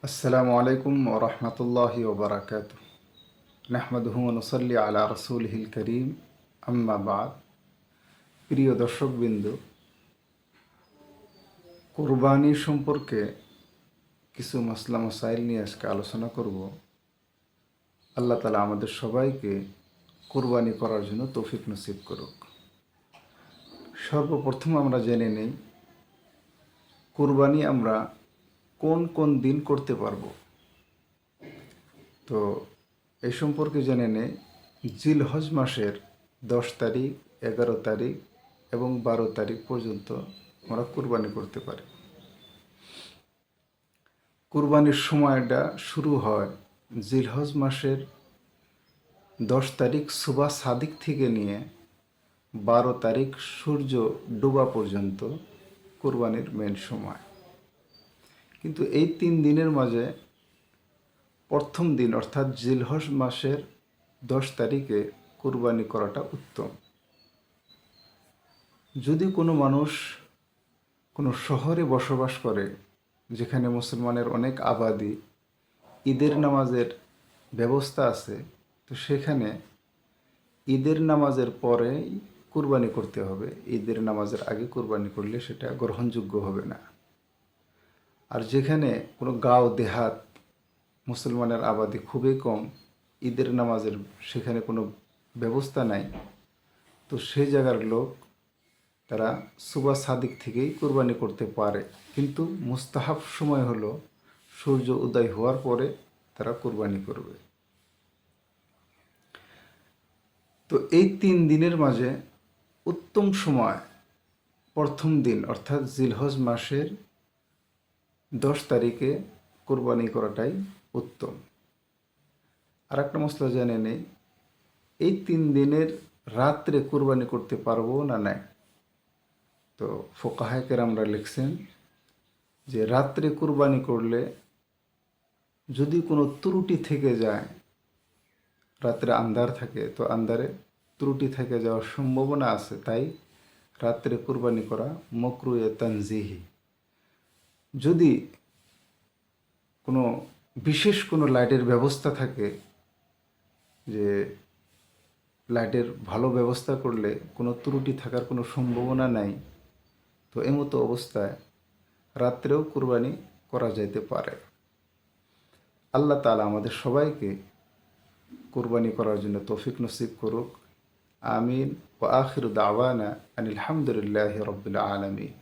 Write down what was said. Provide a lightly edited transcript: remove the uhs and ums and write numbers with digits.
আসসালামু আলাইকুম ওয়া রাহমাতুল্লাহি ওয়া বারাকাতুহু। নাহমাদুহু ওয়া নুসাল্লি আলা রাসূলিহিল কারীম, আম্মা বা'দ। প্রিয় দর্শকবৃন্দ, কুরবানি সম্পর্কে কিছু মাসলা মাসাইল নিয়ে আজকে আলোচনা করব। আল্লাহ তাআলা আমাদের সবাইকে কুরবানি করার জন্য তৌফিক নসিব করুক। সর্বপ্রথম আমরা জেনে নেই কুরবানি আমরা কোন কোন দিন করতে পারবো। তো এই সম্পর্কে জেনে নেই জিলহজ মাসের 10 তারিখ, 11 তারিখ এবং 12 তারিখ পর্যন্ত আমরা কুরবানি করতে পারি। কুরবানির সময়টা শুরু হয় জিলহজ মাসের 10 তারিখ সুবা সাদিক থেকে নিয়ে 12 তারিখ সূর্য ডোবা পর্যন্ত কুরবানির মেন সময়। কিন্তু এই 3 দিনের মাঝে প্রথম দিন অর্থাৎ জিলহজ মাসের 10 তারিখে কুরবানি করাটা উত্তম। যদি কোনো মানুষ কোনো শহরে বসবাস করে যেখানে মুসলমানের অনেক আবাদি, ঈদের নামাজের ব্যবস্থা আছে, তো সেখানে ঈদের নামাজের পরেই কুরবানি করতে হবে। ঈদের নামাজের আগে কুরবানি করলে সেটা গ্রহণযোগ্য হবে না। আর যেখানে কোনো গাঁও দেহাত মুসলমানের আবাদি খুবই কম, ঈদের নামাজের সেখানে কোনো ব্যবস্থা নাই, তো সেই জায়গার লোক তারা সুবা সাদিক থেকেই কুরবানি করতে পারে। কিন্তু মুস্তাহাব সময় হলো সূর্য উদয় হওয়ার পরে তারা কুরবানি করবে। তো এই 3 দিনের মাঝে উত্তম সময় প্রথম দিন অর্থাৎ জিলহজ মাসের 10 তারিখে কুরবানি করাটাই উত্তম। আর একটা মশলা জেনে নেই, এই 3 দিনের রাত্রে কুরবানি করতে পারবো না নাই। তো ফোকাহায়ে কেরামরা লিখছেন যে রাত্রে কুরবানি করলে যদি কোনো ত্রুটি থেকে যায়, রাত্রে আন্ধার থাকে, তো আন্ধারে ত্রুটি থেকে যাওয়ার সম্ভাবনা আছে, তাই রাত্রে কুরবানি করা মকরুয়ে তানজিহি। যদি কোনো বিশেষ কোনো লাইটের ব্যবস্থা থাকে, যে লাইটের ভালো ব্যবস্থা করলে কোনো ত্রুটি থাকার কোনো সম্ভাবনা নাই, তো এমতো অবস্থায় রাত্রেও কুরবানি করা যেতে পারে। আল্লাহ তাআলা আমাদের সবাইকে কুরবানি করার জন্য তৌফিক নসিব করুক। আমিন। ওয়া আখিরু দাওয়ানা আনিল হামদুলিল্লাহি রাব্বিল আলামিন।